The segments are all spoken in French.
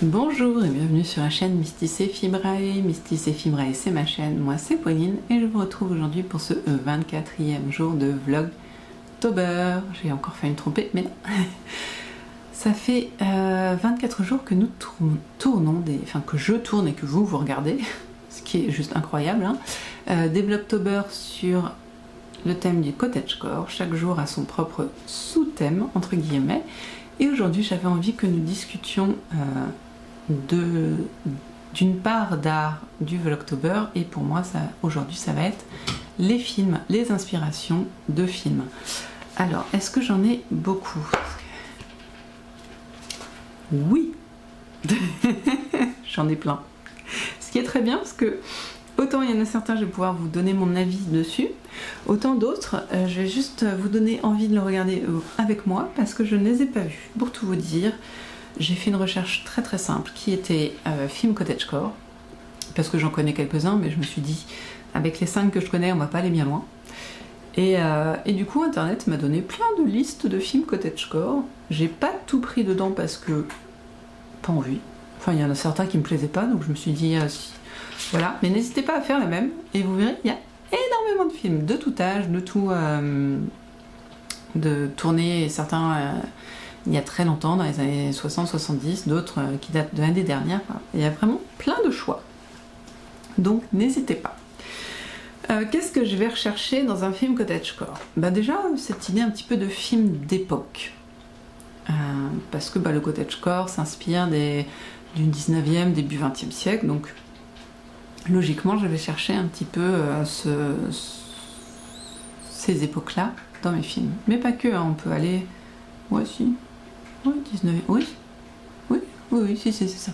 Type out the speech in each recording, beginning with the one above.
Bonjour et bienvenue sur la chaîne Mystis et Fibrae. Mystis et Fibrae, c'est ma chaîne, moi c'est Pauline et je vous retrouve aujourd'hui pour ce 24e jour de Vlogtober. J'ai encore failli me tromper, mais non. Ça fait 24 jours que nous tournons, que je tourne et que vous regardez, ce qui est juste incroyable, hein, des Vlogtober sur le thème du cottagecore. Chaque jour a son propre sous-thème, entre guillemets. Et aujourd'hui, j'avais envie que nous discutions d'une part d'art du Vlogtober, et pour moi, aujourd'hui, ça va être les films, les inspirations de films. Alors, est-ce que j'en ai beaucoup? Oui. J'en ai plein. Ce qui est très bien, parce que autant il y en a certains, je vais pouvoir vous donner mon avis dessus, autant d'autres, je vais juste vous donner envie de le regarder avec moi, parce que je ne les ai pas vus. Pour tout vous dire, j'ai fait une recherche très très simple, qui était film cottagecore, parce que j'en connais quelques-uns, mais je me suis dit, avec les 5 que je connais, on va pas aller bien loin. Et du coup, Internet m'a donné plein de listes de films cottagecore. J'ai pas tout pris dedans parce que pas envie. Enfin, il y en a certains qui me plaisaient pas, donc je me suis dit, voilà. Mais n'hésitez pas à faire la même, et vous verrez, il y a énormément de films, de tout âge, de tout, de tourner, certains il y a très longtemps, dans les années 60-70, d'autres qui datent de l'année dernière. Il y a vraiment plein de choix. Donc, n'hésitez pas. Qu'est-ce que je vais rechercher dans un film cottagecore? Déjà, cette idée un petit peu de film d'époque. Parce que le cottagecore s'inspire du 19e, début 20e siècle, donc logiquement je vais chercher un petit peu ces époques-là dans mes films. Mais pas que, hein, on peut aller... Ouais, si. Oui, 19e. Oui, si, c'est ça.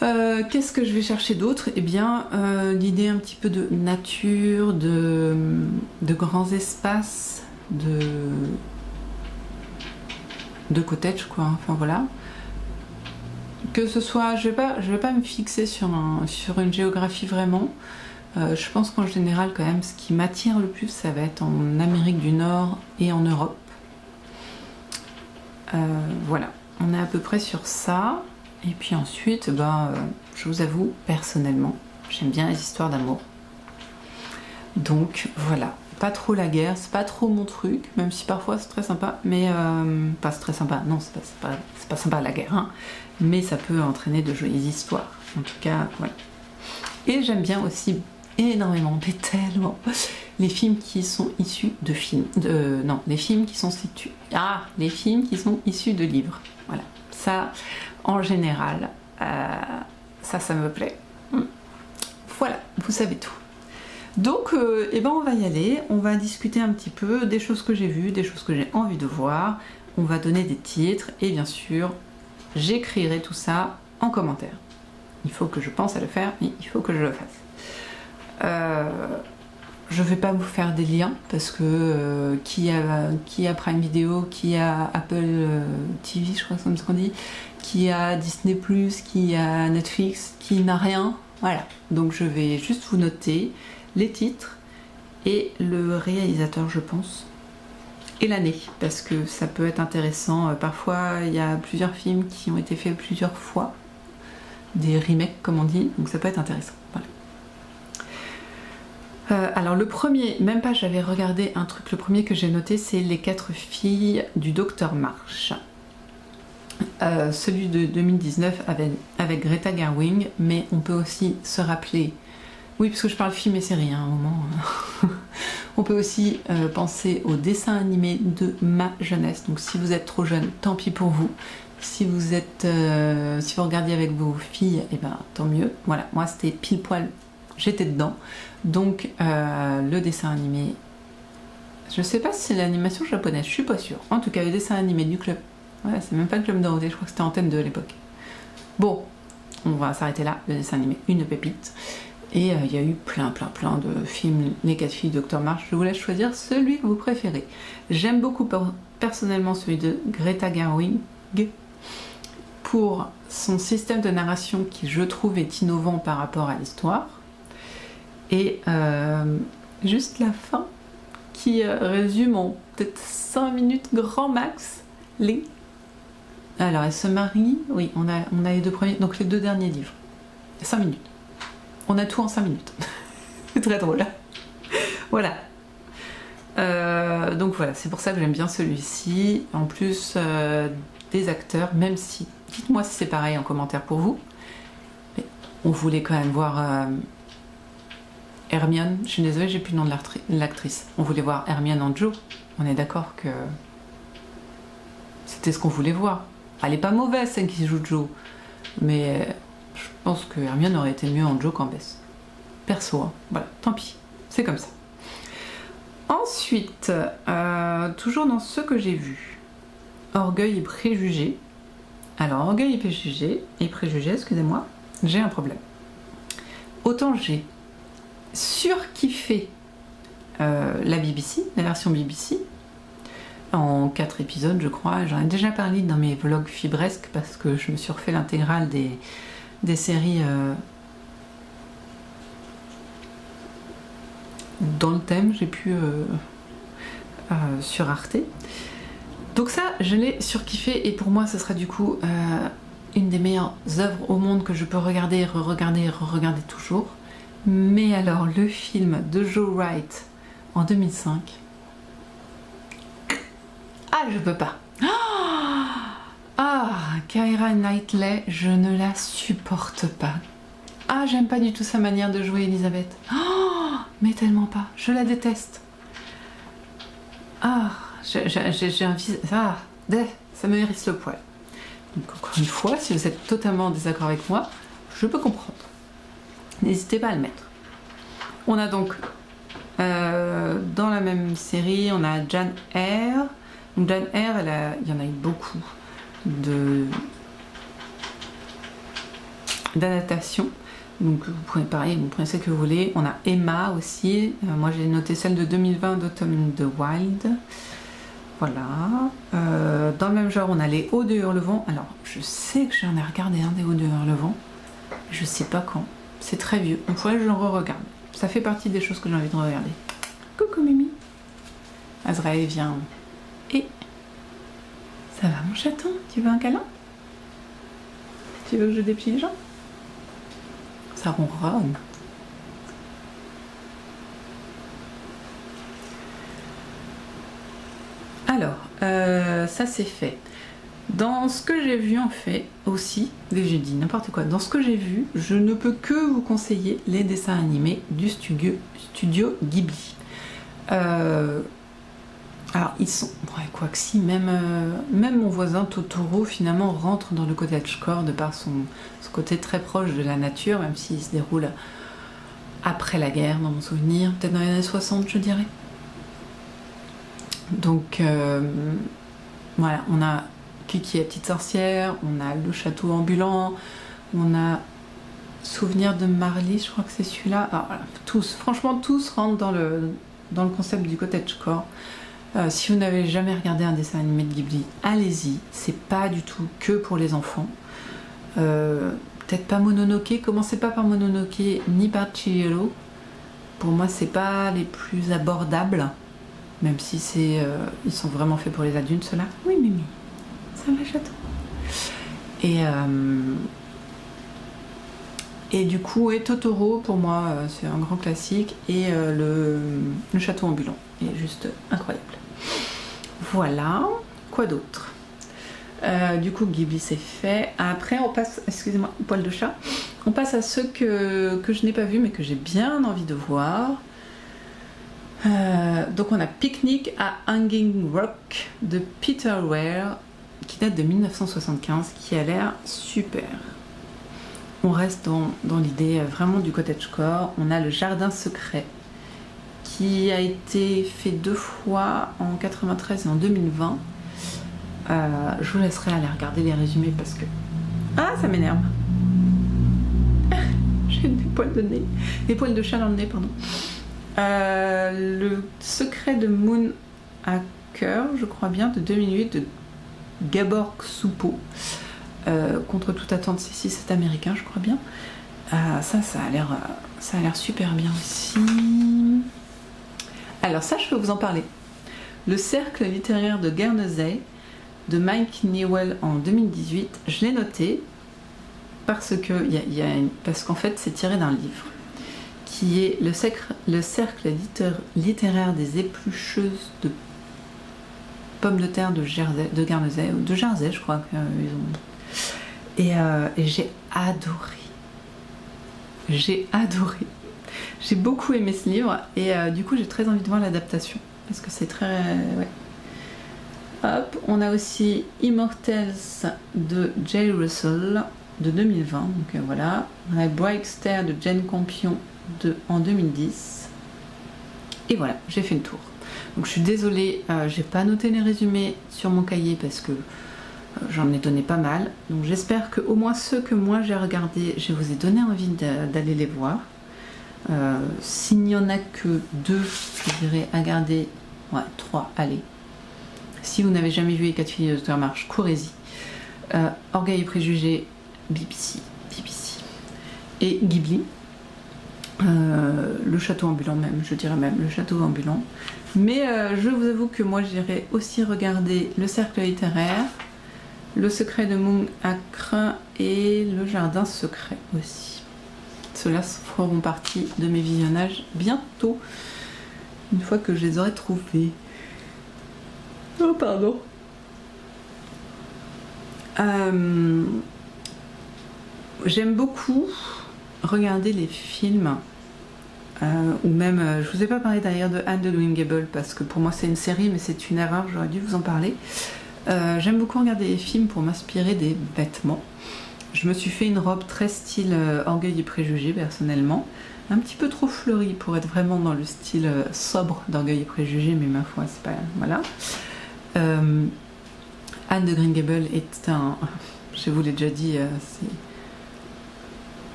Qu'est-ce que je vais chercher d'autre? Eh bien, l'idée un petit peu de nature, de grands espaces, de cottage, quoi. Enfin, voilà. Que ce soit... Je vais pas me fixer sur une géographie, vraiment. Je pense qu'en général, quand même, ce qui m'attire le plus, ça va être en Amérique du Nord et en Europe. Voilà, on est à peu près sur ça. Et puis ensuite, je vous avoue, personnellement, j'aime bien les histoires d'amour. Donc voilà, pas trop la guerre, c'est pas trop mon truc, même si parfois c'est très sympa, mais pas très sympa, non, c'est pas sympa la guerre, hein, mais ça peut entraîner de jolies histoires. En tout cas, voilà. Et j'aime bien aussi énormément, mais tellement, les films qui sont issus de films, les films qui sont les films qui sont issus de livres. Voilà, ça, en général, ça me plaît. Voilà, vous savez tout. Donc, on va y aller, on va discuter un petit peu des choses que j'ai vues, des choses que j'ai envie de voir, on va donner des titres, et bien sûr, j'écrirai tout ça en commentaire. Il faut que je pense à le faire, mais il faut que je le fasse. Je vais pas vous faire des liens parce que qui a Prime Video, qui a Apple TV, je crois que c'est ce qu'on dit, qui a Disney+, qui a Netflix, qui n'a rien, voilà. Donc je vais juste vous noter les titres et le réalisateur, je pense, et l'année, parce que ça peut être intéressant. Parfois il y a plusieurs films qui ont été faits plusieurs fois, des remakes comme on dit, donc ça peut être intéressant. Voilà. Alors le premier, même pas j'avais regardé un truc, le premier que j'ai noté c'est Les 4 filles du Docteur March. Celui de 2019 avec Greta Gerwig, mais on peut aussi se rappeler, oui parce que je parle film et série à un moment, on peut aussi penser au dessin animé de ma jeunesse, donc si vous êtes trop jeune, tant pis pour vous. Si vous regardiez avec vos filles, et tant mieux. Voilà, moi c'était pile poil, j'étais dedans. Donc le dessin animé, je sais pas si c'est l'animation japonaise, je suis pas sûre. En tout cas le dessin animé du club, voilà, c'est même pas le club Dorothée, je crois que c'était Antenne 2 à l'époque. Bon, on va s'arrêter là, le dessin animé, une pépite. Et il y a eu plein de films, Les 4 filles du Docteur March, je vous laisse choisir celui que vous préférez. J'aime beaucoup personnellement celui de Greta Gerwig, pour son système de narration qui je trouve est innovant par rapport à l'histoire, et juste la fin qui résume en peut-être 5 minutes grand max les Alors, elle se marie. Oui, on a les deux premiers. Donc, les deux derniers livres. 5 minutes. On a tout en 5 minutes. C'est très drôle. Voilà. Donc voilà, c'est pour ça que j'aime bien celui-ci. En plus des acteurs, même si... Dites-moi si c'est pareil en commentaire pour vous. Mais on voulait quand même voir Hermione. Je suis désolée, j'ai plus le nom de l'actrice. On voulait voir Hermione en Jo. On est d'accord que c'était ce qu'on voulait voir. Elle est pas mauvaise, celle qui joue Jo. Mais je pense que Hermione aurait été mieux en Jo qu'en Bess. Perso, hein. Voilà, tant pis. C'est comme ça. Ensuite, toujours dans ce que j'ai vu, Orgueil et Préjugés. Alors, Orgueil et Préjugés, excusez-moi, j'ai un problème. Autant j'ai surkiffé la BBC, la version BBC, en 4 épisodes, je crois. J'en ai déjà parlé dans mes vlogs fibresques parce que je me suis refait l'intégrale des séries dans le thème, j'ai pu sur Arte. Donc ça, je l'ai surkiffé et pour moi, ce sera du coup une des meilleures œuvres au monde que je peux regarder, re-regarder, re-regarder toujours. Mais alors, le film de Joe Wright en 2005, ah, je peux pas. Keira Knightley, je ne la supporte pas. Ah, j'aime pas du tout sa manière de jouer Elisabeth. Mais tellement pas. Je la déteste. J'ai un visage... ça me hérisse le poil. Donc encore une fois, si vous êtes totalement en désaccord avec moi, je peux comprendre. N'hésitez pas à le mettre. On a donc, dans la même série, on a Jane Eyre. Donc Jane Eyre, il y en a eu beaucoup d'adaptations. Donc vous prenez pareil, vous prenez ce que vous voulez. On a Emma aussi. Moi j'ai noté celle de 2020 d'Autumn in the Wild. Voilà. Dans le même genre, on a Les Hauts de Hurlevent. Alors je sais que j'en ai regardé un des Hauts de Hurlevent. Je sais pas quand. C'est très vieux. Il faudrait que je le re-regarde. Ça fait partie des choses que j'ai envie de regarder. Coucou Mimi. Azraël vient. Et ça va mon chaton? Tu veux un câlin? Tu veux que je déplie les jambes? Ça ronronne. Alors, ça c'est fait. Dans ce que j'ai vu en fait aussi, j'ai dit n'importe quoi, dans ce que j'ai vu, je ne peux que vous conseiller les dessins animés du studio Ghibli. Alors ils sont, ouais, quoi que si, même mon voisin Totoro finalement rentre dans le cottagecore de par ce côté très proche de la nature, même s'il se déroule après la guerre dans mon souvenir, peut-être dans les années 60 je dirais. Donc voilà, on a Kiki la petite sorcière, on a le château ambulant, on a Souvenir de Marley, je crois que c'est celui-là. Alors voilà, tous, franchement tous rentrent dans le concept du cottagecore. Si vous n'avez jamais regardé un dessin animé de Ghibli, allez-y, c'est pas du tout que pour les enfants. Peut-être pas Mononoke, commencez pas par Mononoke ni par Chihiro. Pour moi, c'est pas les plus abordables, même si ils sont vraiment faits pour les adultes, ceux-là. Oui, Mimi, ça va, chaton. Et du coup, Totoro, pour moi, c'est un grand classique. Et le château ambulant est juste incroyable. Voilà. Quoi d'autre? Du coup, Ghibli, c'est fait. Après, on passe... Excusez-moi, poil de chat. On passe à ceux que je n'ai pas vus, mais que j'ai bien envie de voir. Donc, on a Picnic à Hanging Rock de Peter Weir, qui date de 1975, qui a l'air super. On reste dans l'idée vraiment du cottagecore. On a le jardin secret qui a été fait 2 fois en 93 et en 2020. Je vous laisserai aller regarder les résumés parce que... Ah, ça m'énerve. J'ai des poils de nez. Des poils de chat dans le nez, pardon. Le secret de Moon Hacker, je crois bien, de 2008, de Gabor Ksupo. Contre toute attente, c'est américain, je crois bien. Ça a l'air super bien aussi. Alors ça, je peux vous en parler. Le cercle littéraire de Guernesey, de Mike Newell en 2018. Je l'ai noté parce qu'en fait c'est tiré d'un livre qui est le cercle littéraire des éplucheuses de pommes de terre de Guernesey, ou de Jersey je crois qu'ils ont. Et j'ai adoré. J'ai adoré. J'ai beaucoup aimé ce livre et du coup j'ai très envie de voir l'adaptation parce que c'est très... ouais. Hop, on a aussi Immortals de Jay Russell de 2020, donc voilà. On a Brightster de Jane Campion en 2010. Et voilà, j'ai fait le tour. Donc je suis désolée, j'ai pas noté les résumés sur mon cahier parce que j'en ai donné pas mal. Donc j'espère que au moins ceux que moi j'ai regardés, je vous ai donné envie d'aller les voir. S'il n'y en a que 2, je dirais à garder. Ouais, 3, allez. Si vous n'avez jamais vu Les 4 filles de Dr. March, courez-y. Orgueil et préjugés, BBC. Et Ghibli. Le château ambulant même, je dirais même le château ambulant. Mais je vous avoue que moi j'irai aussi regarder Le cercle littéraire, Le secret de Moon Acre et Le jardin secret aussi. Ceux-là feront partie de mes visionnages bientôt, une fois que je les aurai trouvés. Oh pardon. J'aime beaucoup regarder les films ou même, je vous ai pas parlé d'ailleurs de Anne de Green Gables parce que pour moi c'est une série mais c'est une erreur, j'aurais dû vous en parler. J'aime beaucoup regarder les films pour m'inspirer des vêtements. Je me suis fait une robe très style Orgueil et préjugés personnellement, un petit peu trop fleurie pour être vraiment dans le style sobre d'Orgueil et préjugés, mais ma foi c'est pas... voilà. Anne de Green Gables est un... je vous l'ai déjà dit, c'est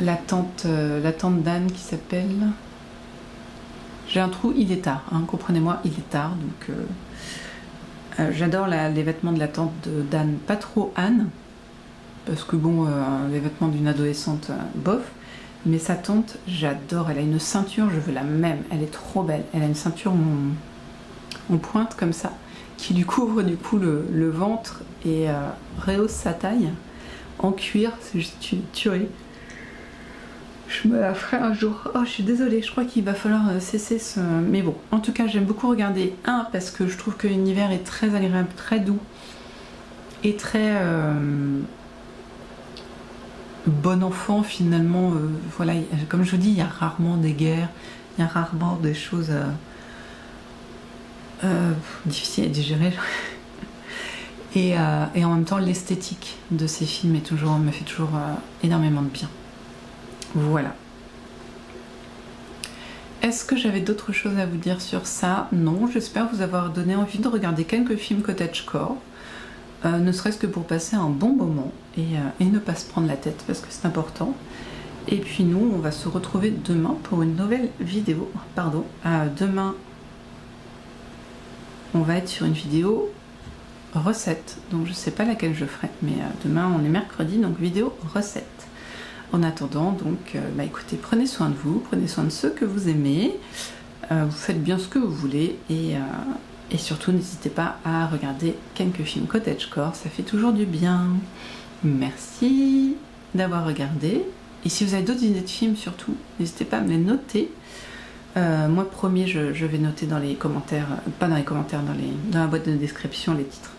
la tante d'Anne qui s'appelle... J'ai un trou, il est tard, hein, comprenez-moi, il est tard, donc j'adore les vêtements de la tante d'Anne, pas trop Anne, parce que bon, les vêtements d'une adolescente, bof, mais sa tante, j'adore, elle a une ceinture, je veux la même, elle est trop belle, elle a une ceinture en pointe comme ça, qui lui couvre du coup le ventre et rehausse sa taille en cuir, c'est juste une tuerie. Je me la ferai un jour. Oh, je suis désolée, je crois qu'il va falloir cesser ce... Mais bon, en tout cas, j'aime beaucoup regarder parce que je trouve que l'univers est très agréable, très doux et très bon enfant finalement. Voilà, comme je vous dis, il y a rarement des guerres, il y a rarement des choses difficiles à digérer. Et en même temps, l'esthétique de ces films me fait toujours énormément de bien. Voilà. Est-ce que j'avais d'autres choses à vous dire sur ça? Non, j'espère vous avoir donné envie de regarder quelques films cottagecore, ne serait-ce que pour passer un bon moment et ne pas se prendre la tête parce que c'est important. Et puis nous, on va se retrouver demain pour une nouvelle vidéo. Pardon, demain, on va être sur une vidéo recette, donc je sais pas laquelle je ferai, mais demain on est mercredi, donc vidéo recette. En attendant, donc, écoutez, prenez soin de vous, prenez soin de ceux que vous aimez, vous faites bien ce que vous voulez et surtout n'hésitez pas à regarder quelques films cottagecore, ça fait toujours du bien. Merci d'avoir regardé et si vous avez d'autres idées de films surtout, n'hésitez pas à me les noter. Moi promis, je vais noter dans les commentaires, pas dans les commentaires, dans la boîte de description les titres.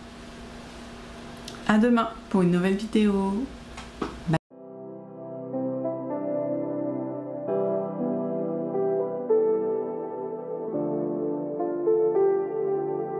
À demain pour une nouvelle vidéo. Bye.